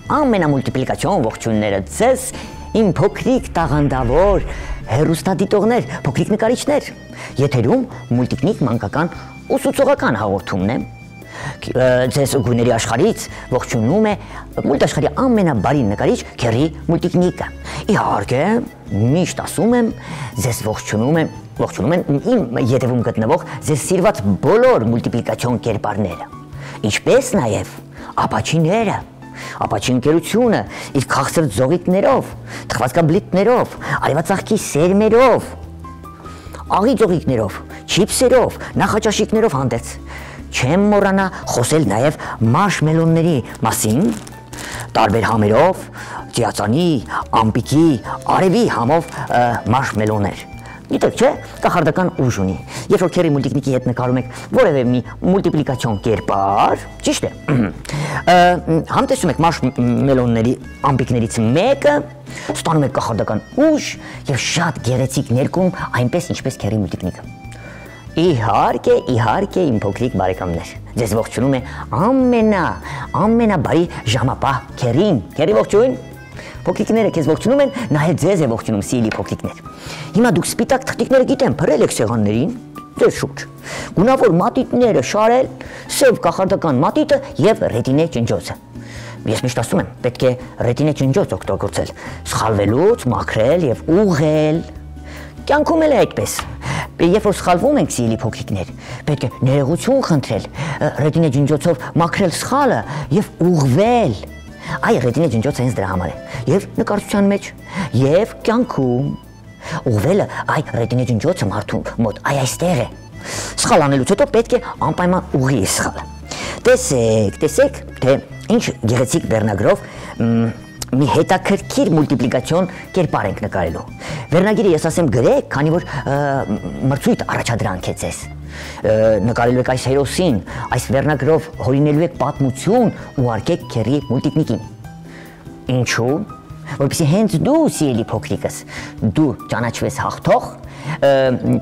Ամենամուլտիպլիկացիոն ողջույնները ձեզ, իմ փոքրիկ տաղանդավոր հեռուստադիտողներ, փոքրիկ նկարիչներ, եթերում մուլտիկնիկ մանկական ուսուցողական հաղորդումն է։ Ձեզ գույների աշխարհից ողջունում է մուլտաշխարհի ամենաբարի նկարիչ Քերի Մուլտիկնիկը։ Իհարկե, միշտ ասում եմ, ձեզ ողջունում են իմ ետևում գտնվող ձեր սիրված բոլոր մուլտիպլիկացիոն կերպարները, ինչպես նաև ապաչիները, ապաչի ընկերությունը իր քաղցր ձողիկներով, թխվածքաբլիթներով, արևածաղկի սերմերով, աղի ձողիկներով, չիպսերով, նախաճաշիկներով հանդերձ։ Չեմ մոռանա խոսել նաև մարշմելոնների մասին, տարբեր համերով, ծիածանի, ամպիկի, արևի համով մարշմելոներ։ Գիտեք, չէ, կախարդական ուժ ունի։ Երբ որ Քերի Մուլտիկնիկի հետ նկարում եք որևէ մի մուլտիպլիկացիոն կերպար, ճիշտ է, համտեսում եք մարշմելոնների ամպիկներից մեկը, ստանում եք կախարդական ուժ եւ շատ գեղեցիկ ներկում, այնպես ինչպես Քերի Մուլտիկնիկը։ Իհարկե, իմ փոքրիկ բարեկամներ, ձեզ ողջունում է ամենաբարի ժամապահ Քերին։ Քերի ողջույն։ Փոքրիկները քեզ ողջունում են, նաև ձեզ է ողջունում սիրելի փոքրիկներ։ Հիմա դուք սպիտակ թղթիկները գիտեմ, փռել եք սեղաններին, ձեր շուրջ։ Գունավոր մատիտները շարել, սև կախարդական մատիտը եւ ռետինե ջնջոցը։ Ես միշտ ասում եմ, պետք է ռետինե ջնջոց օգտագործել, սխալվելուց մաքրել եւ ուղղել։ Կյանքում էլ է այդպես։ Երբ որ սխալվում ենք սիրելի փոքրիկներ, պետք է ներողություն խնդրել, ռետինե ջնջոցով մաքրել սխալը եւ ուղղվել։ Այ ռետինե ջնջոցը հենց դրա համար է, եւ նկարչության մեջ, եւ կյանքում։ Ուղղվելը այ ռետինե ջնջոցը մարդու մոտ այստեղ է։ Սխալ անելուց հետո պետք է անպայման ուղղի սխալը։ Տեսեք, թե ինչ գեղեցիկ վերնագրով մի հետաքրքիր մուլտիպլիկացիոն կերպար ենք նկարելու։ Վերնագիրը ես ասեմ գրեք, քանի որ մրցույթ առաջադրանք է ձեզ։ Նկարելու եք այս հերոսին, այս վերնագրով հորինելու եք պատմություն ուղարկեք Քերի Մուլտիկնիկին։ Ինչու՞։ Որպեսզի հենց դու, սիրելի փոքրիկս, դու ճանաչվես հաղթող,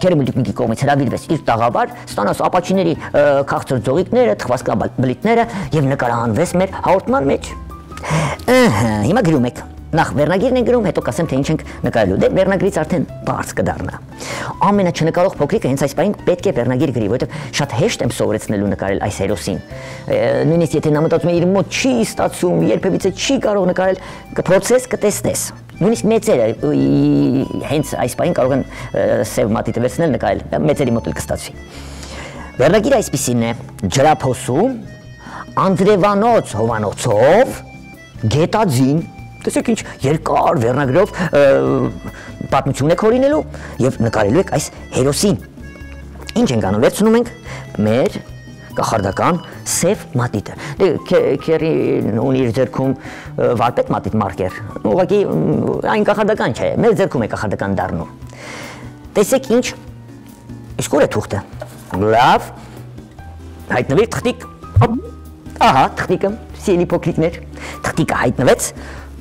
Քերի Մուլտիկնիկի կողմից հրավիրվես իր տաղավար, ստանաս ապաչիների քաղցր ձողիկները, թխվածքաբլիթները եւ նկարահանվես մեր հաղորդման մեջ։ Հիմա գրում եք։ Նախ վերնագիրն ենք գրում, հետո կասեմ, թե ինչ ենք նկարելու։ Դե վերնագրից արդեն բարձ կդառնա։ Ամենաչնկարող փոքրիկը հենց այս պահին պետք է վերնագիր գրի, որովհետև շատ հեշտ եմ սովորեցնելու նկարել այս հերոսին։ Նույնիսկ եթե նա մտածում է իր մոտ չի ստացում, երբևիցե չի կարող նկարել, կփորձես կտեսնես։ Նույնիսկ մեծերը հենց այս պահին կարող են սև մատիտը վերցնել նկարել, մեծերի մոտ էլ կստացվի։ Վերնագիրը այսպիսին է. ջրափոսում, Անդրևանոց հովանոցով, գետաձին։ Տեսեք ինչ երկար վերնագրով պատմություն եք հորինելու եւ նկարելու եք այս հերոսին։ Ինչ ենք անում, վերցնում ենք մեր կախարդական սև մատիտը։ Դե Քերին ունի իր ձեռքում վարպետ մատիտ մարկեր։ Ուղղակի այն կախարդական չէ, մեր ձեռքում է կախարդական դառնում։ Տեսեք ինչ, իսկ ուր է թուղթը։ Լավ, հայտնվի թղթիկ։ Ահա, թղթիկը, սիրելի փոքրիկներ, թղթիկը հայտնվեց։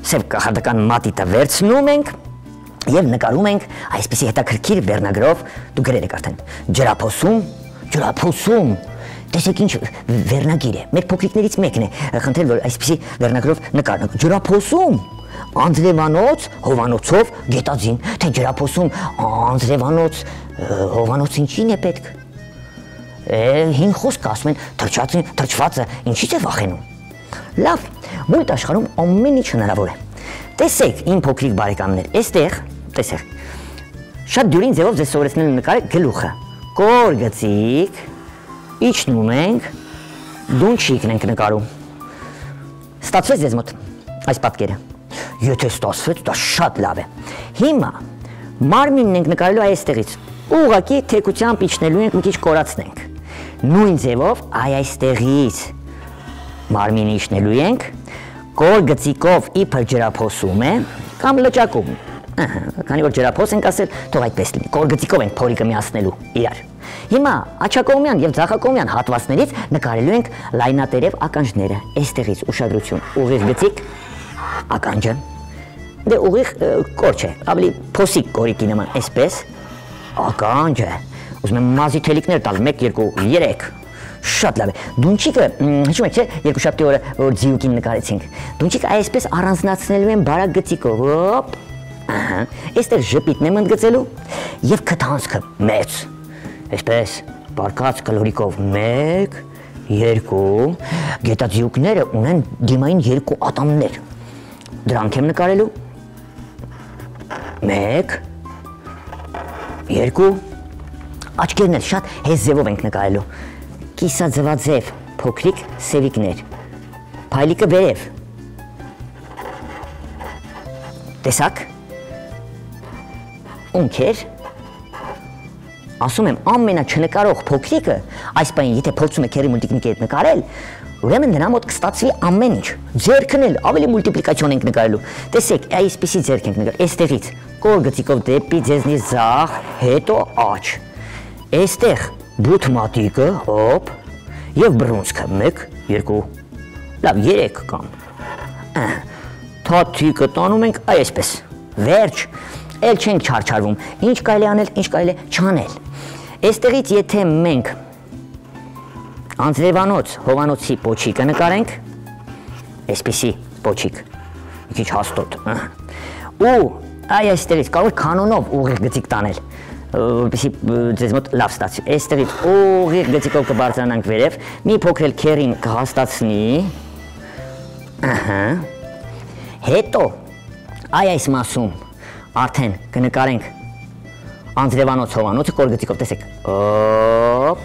Սև կախարդական մատիտը վերցնում ենք եւ նկարում ենք այսպիսի հետաքրքիր վերնագրով, դու գրել եք արդեն, ջրափոսում, տեսեք ինչ վերնագիր է, մեր փոքրիկներից մեկն է խնդրել, որ այսպիսի վերնագրով նկարենք, ջրափոսում, Անդրևանոց հովանոցով գետաձին, թե ջրափոսում, Անդրևանոց հովանոց ինչին է պետք։ Հին խոսք ասում են, թրջվածը ինչից է վախենում։ Լավ, մույթ աշխարհում ամեն ինչ հնարավոր է։ Տեսեք, իմ փոքրիկ բարեկամներ, այստեղ, տեսեք, շատ դյուրին ձևով ձեզ սովորեցնել նկարել գլուխը։ Կոր գծիկ, իջնում ենք, դունչիկն ենք նկարում։ Ստացվեց ձեզ մոտ այս պատկերը։ Եթե ստացվեց, դա շատ լավ է։ Հիմա մարմինն ենք նկարելու այստեղից։ Ուղղակի թեքությամբ իջնելու ենք, մի քիչ կորացնենք։ Նույն ձևով այստեղից մարմինը իջնելու ենք, կոր գծիկով իբր ջրափոսում է կամ լճակում։ Քանի որ ջրափոս ենք ասել, թող այդպես լինի։ Կոր գծիկով ենք փորիկը միացնելու իրար։ Հիմա աջակողմյան եւ ձախակողմյան հատվածներից նկարելու ենք լայնատերև ականջները։ Այստեղից ուշադրություն, ուղիղ գծիկ, ականջը։ Դե ուղիղ կոր չէ, ավելի փոսիկ կորիկի նման, այսպես ականջը։ Ուզում եմ մազի թելիկներ տալ, 1, 2, 3։ Շատ լավ է։ Դունչիկը, հիշում եք, չէ, երկուշաբթի օրը որ ձիուկին նկարեցինք։ Դունչիկը այսպես առանձնացնելու են բարակ գծիկով, հոպ։ Այստեղ ժպիտն եմ ընդգծելու եւ քթանցքը մեծ։ Այսպես բարկած կլորիկով 1, 2, գետաձիուկները ունեն դիմային 2 ատամներ։ Դրանք եմ նկարելու 1, 2, աչքերն էլ շատ հեզ ձևով ենք նկարելու։ Կիսաձվաձև փոքրիկ սևիկներ, փայլիկը վերև, տեսակ, ունքեր, ասում եմ ամենաչնկարող փոքրիկը, այս պայն եթե փորձում եք հերի մուլտիկնիկի հետ նկարել, ուրեմն նրա մոտ կստացվի ամեն ինչ, ձերքն էլ ավելի մուլտիպլիկացիոն ենք նկարելու, տեսեք, այսպիսի ձերք ենք նկարել, այստեղից կոր գծիկով դեպի ձեզնից ձախ, հետո աջ, այստեղ բութ մատիկը, հոպ, և բրունցքը, 1, 2, լավ, 3 կամ, թաթիկը տանում ենք այսպես, վերջ, էլ չենք չարչարվում, ինչ կարելի անել, ինչ կարելի չանել, այստեղից եթե մենք անձրևանոց, հովանոցի պոչիկը նկարենք, այսպիսի պոչիկ, մի քիչ հաստոտ, ու այստեղից կարող կանոնով ուղիղ գծիկ տանել, որպեսզի ձեզ մոտ լավ ստացվի։ Այստեղից ուղիղ գծիկով կբարձրանանք վերև, մի փոքր էլ քերին կհաստացնի։ Հետո այս մասում արդեն կնկարենք անձրևանոց հովանոցը կոր գծիկով, տեսեք։ Հոպ։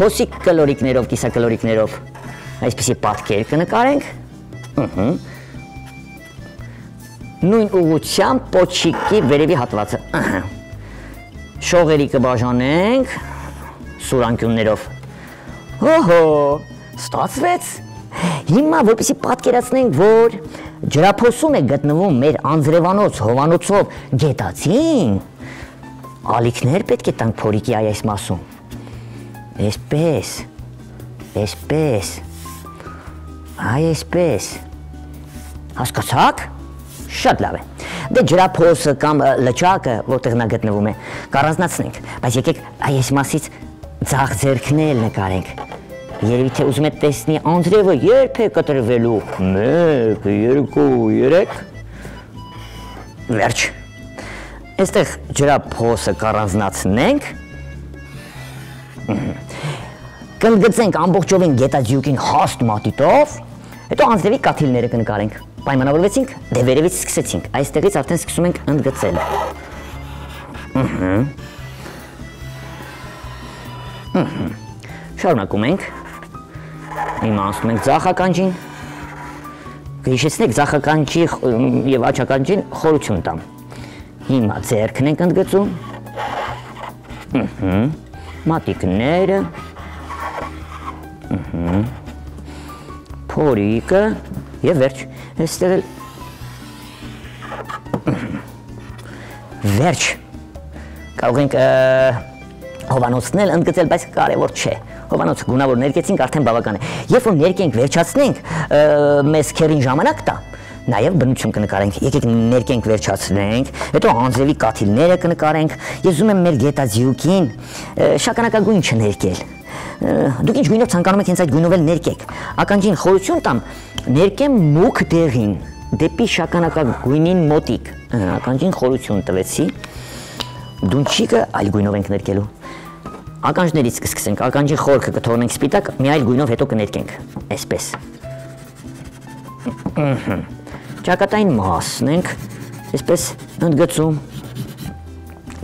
Փոսիկ կլորիկներով, կիսակլորիկներով այսպիսի պատկեր կնկարենք։ Նույն ուղղությամբ պոչիկի վերևի հատվածը, շողերի կբաժանենք սուրանկյուններով, հոհո, ստացվեց, հիմա որպեսզի պատկերացնենք, որ ջրափոսում է գտնվում մեր անձրևանոց հովանոցով գետացին, ալիքներ պետք է տանք փորիկի այս մասում, այսպես, հասկացաք? Շատ լավ է, դե ջրափոսը կամ լճակը, որտեղ նա գտնվում է, կառանձնացնենք, բայց եկեք այս մասից ձախ ձեռքն էլ նկարենք, երևի թե ուզում եք տեսնի անձրևը երբ է կտրվելու, 1, 2, 3, վերջ, այստեղ ջրափոսը կառանձնացնենք, կընդգծենք ամբողջովին գետաձիուկին հաստ մատիտով, հետո անձրևի կաթիլները կնկարենք, պայմանավորվեցինք, դե վերևից սկսեցինք, այստեղից արդեն սկսում ենք ընդգծել, շարունակում ենք, հիմա անցնում ենք ձախ ականջին, կհիշեցնեք ձախ ականջի և աջ ականջին խորություն տամ, հիմա ձեռքն ենք ընդգծում, մատիկները, փորիկը և վերջ, այստեղ էլ վերջ, կարող ենք հովանոցն էլ ընդգծել, բայց կարևոր չէ, հովանոցը գունավոր ներկեցինք, արդեն բավական է, երբ որ ներկենք վերջացնենք, մեզ քերին ժամանակ տա, նաև բնություն կնկարենք, եկեք ներկենք վերջացնենք, հետո անձրևի կաթիլները կնկարենք, ես ուզում եմ մեր գետաձիուկին շագանակագույն չներկել, դուք ինչ գույնով ցանկանում եք հենց այդ գույնով էլ ներկեք, ականջին խորություն տամ, ներկեմ մուգ դեղին, դեպի շագանակագույնին մոտիկ, ականջին խորություն տվեցի, դունչիկը այլ գույնով ենք ներկելու, ականջներից կսկսենք, ականջի խորքը կթողնենք սպիտակ, մի այլ գույնով հետո կներկենք, այսպես, ճակատային մասն ենք, այսպես ընդգծում,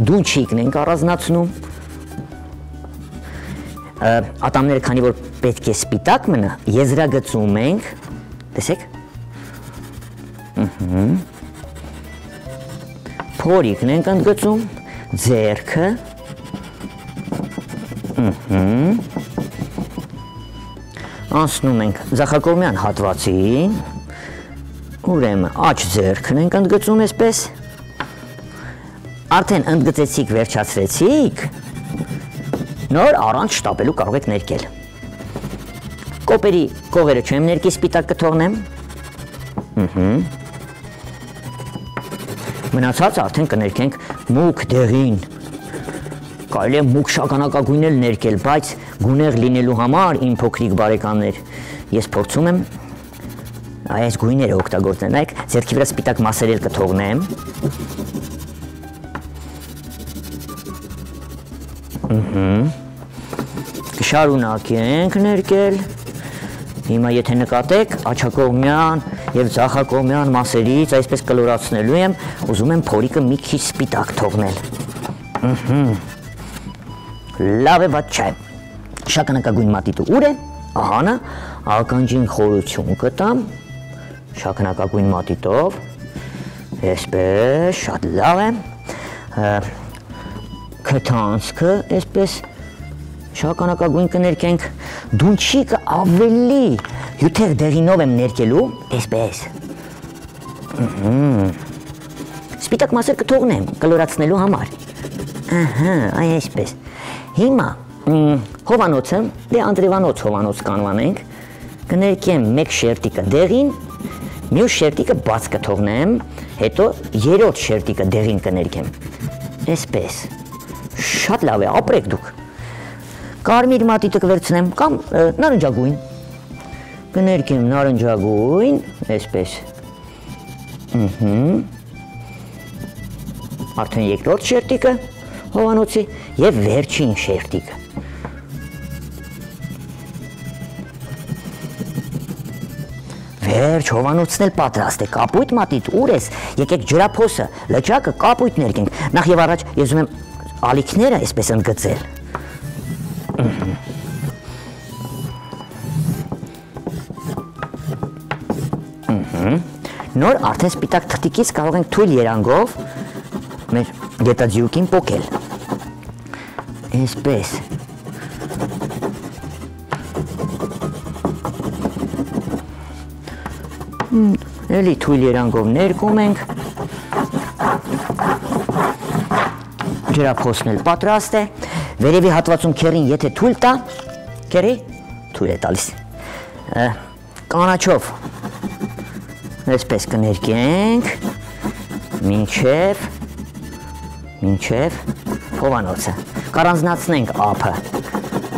դունչիկն ենք առանձնացնում, ատամները քանի որ պետք է սպիտակ մնա, եզրագծում ենք, տեսեք, փորիկն ենք ընդգծում, ձեռքը, Անցնում ենք ձախակողմյան հատվածին, ուրեմն աջ ձեռքն ենք ընդգծում այսպես, արդեն ընդգծեցիք, վերջացրեցիք, նոր առանց շտապելու կարող եք ներկել։ Կոպերի կողերը չեմ ներկի, սպիտակ կթողնեմ, մնացածը արդեն կներկենք մուգ դեղին, կարելի է մուգ շագանակագույն էլ ներկել, բայց գունեղ լինելու համար, իմ փոքրիկ բարեկամներ, ես փորձում եմ այս գույները օգտագործել, նայեք, ձեռքի վրա սպիտակ մասեր էլ կթողնեմ, կշարունակենք ներկել, հիմա եթե նկատեք, աչակողմյան և ձախակողմյան մասերից այսպես կլորացնելու եմ, ուզում եմ փորիկը մի քիչ սպիտակ թողնել, լավ է, բայց չէ, շագանակագույն մատիտը ուր է, ահանա, ականջին խորություն կտամ, շագանակագույն մատիտով, այսպես, շատ լավ է, քթանցքը, այսպես, շագանակագույն կներկենք, դունչիկը ավելի հյութեղ դեղինով եմ ներկելու, այսպես, սպիտակ մասեր կթողնեմ, կլորացնելու համար, այ այսպես, հիմա հովանոցը, դե Անդրևանոց հովանոց կանվանենք, կներկեմ մեկ շերտիկը դեղին, մյուս շերտիկը բաց կթողնեմ, հետո երրորդ շերտիկը դեղին կներկեմ, այսպես, շատ լավ է, ապրեք դուք, կարմիր մատիտը կվերցնեմ կամ նարնջագույն, կներկեմ նարնջագույն, այսպես, արդեն երկրորդ շերտիկը հովանոցի և վերջին շերտիկը, վերջ հովանոցն էլ պատրաստ է, կապույտ մատիտ, ուր ես, եկեք ջրափոսը, լճակը կապույտ ներկենք, նախ և առաջ ես ուզում եմ ալիքները այսպես ընդգծել, նոր արդեն սպիտակ թղթիկից կարող ենք թույլ երանգով մեր գետաձիուկին պոկել, այսպես, էլի թույլ երանգով ներկում ենք, ջրափոսն էլ պատրաստ է, վերևի հատվածում քերին եթե թույլ տա, քերի թույլ է տալիս, կանաչով, այսպես կներկենք, մինչև հովանոցը, կառանձնացնենք ափը,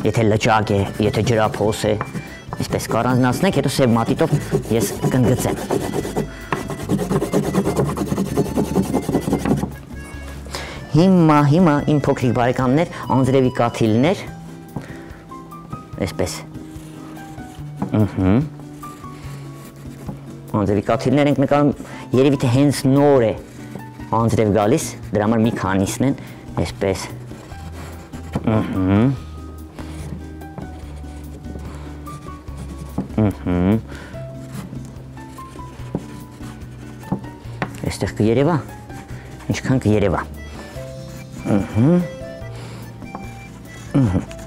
եթե լճակ է, եթե ջրափոս է, այսպես կառանձնացնենք, հետո սև մատիտով ես կընդգծեմ, հիմա իմ փոքրիկ բարեկամներ, անձրևի կաթիլներ, այսպես, անձրևի կաթիլներ ենք նկարում, երևի թե հենց նոր է անձրև գալիս, դրա համար մի քանիսն են, այսպես, այստեղ կերևա, ինչքան կերևա,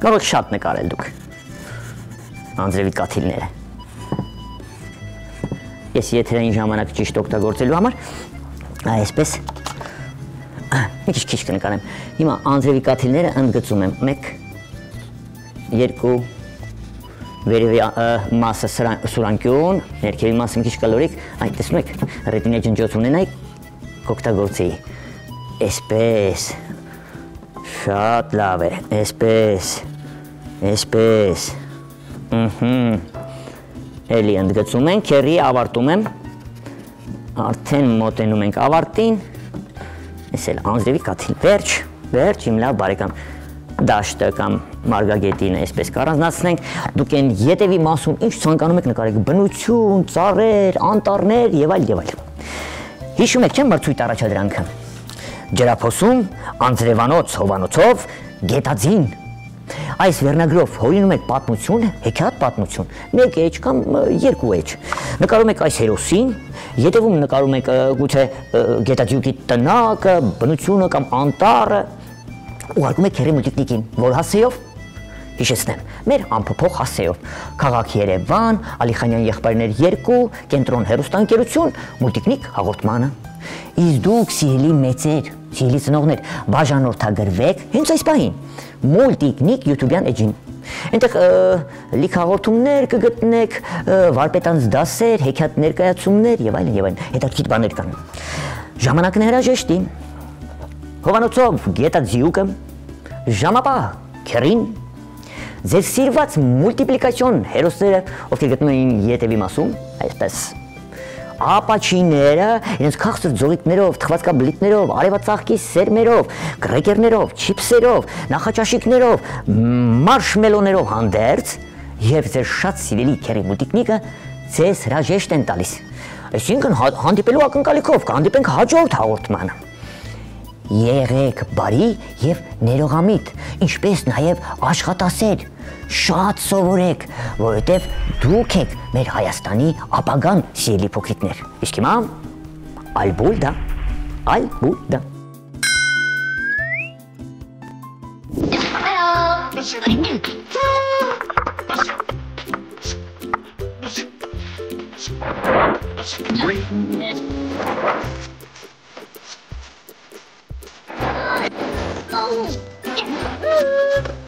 կարող եք շատ նկարել դուք, անձրևի կաթիլները, ես եթերային ժամանակ ճիշտ օգտագործելու համար, այսպես, մի քիչ կնկարեմ, հիմա անձրևի կաթիլները ընդգծում եմ, 1, 2, վերևի մասը սուրանկյուն, ներքևի մասը մի քիչ կլորիկ, այ տեսնում եք, ռետինա ջնջոց ունենայք, կօգտագործեի, այսպես, շատ լավ է, այսպես, էլի ընդգծում ենք, քերի ավարտում եմ, արդեն մոտենում ենք ավարտին, ես էլ անձրևի կաթիլ, վերջ, իմ լավ բարեկամ, դաշտը կամ մարգագետինը այսպես կառանձնացնենք, դուք են ետևի մասում ինչ ցանկանում եք նկարեք, բնություն, ծառեր, անտառներ եւ այլ։ Հիշում եք, չեմ մրցույթ առաջադրանքը։ Ջրափոսում անձրևանոց հովանոցով գետաձին։ Այս վերնագրով հորինում եք պատմություն, հեքիաթ պատմություն, 1 էջ կամ 2 էջ։ Նկարում եք այս հերոսին, ետևում նկարում եք գուցե գետաձիուկի տնակը, բնությունը կամ անտառը, ուղարկում եք քերի մուլտիկնիկին, որ հասցեով հիշեցնեմ, մեր անփոփոխ հասցեով, քաղաք Երևան, Ալիխանյան եղբայրներ 2, կենտրոն հեռուստաընկերություն, մուլտիկնիկ հաղորդմանը։ Իսկ դուք սիրելի մեծեր, սիրելի ծնողներ, բաժանորդագրվեք հենց այս պահին, մուլտիկնիկ YouTube-յան էջին։ Այնտեղ լիք հաղորդումներ կգտնեք, վարպետանց դասեր, հեքիաթ ներկայացումներ եւ այլն, հետաքրքիր բաներ կան։ Ժամանակն հրաժեշտի։ Հովանոցով գետաձիուկը, ժամապահ քերին, ձեր սիրված մուլտիպլիկացիոն հերոսները, ովքեր գտնվում են ետևի մասում, այսպես ապաչիները, իրենց քաղցր ձողիկներով, թխվածքաբլիթներով, արևածաղկի սերմերով, գրեկերներով, չիպսերով, նախաճաշիկներով, մարշմելոներով հանդերձ եւ ձեր շատ սիրելի քերի մուլտիկնիկը ձեզ հրաժեշտ են տալիս։ Այսինքն հանդիպելու ակնկալիքով կհանդիպենք հաջորդ հաղորդմանը։ Եղեք բարի եւ ներողամիտ, ինչպես նաեւ աշխատասեր, շատ սովորեք, որովհետեւ դուք եք մեր Հայաստանի ապագան, սիրելի փոքրիկներ։ Իսկ հիմա ալբուլդա, ալբուլդա։ Oh.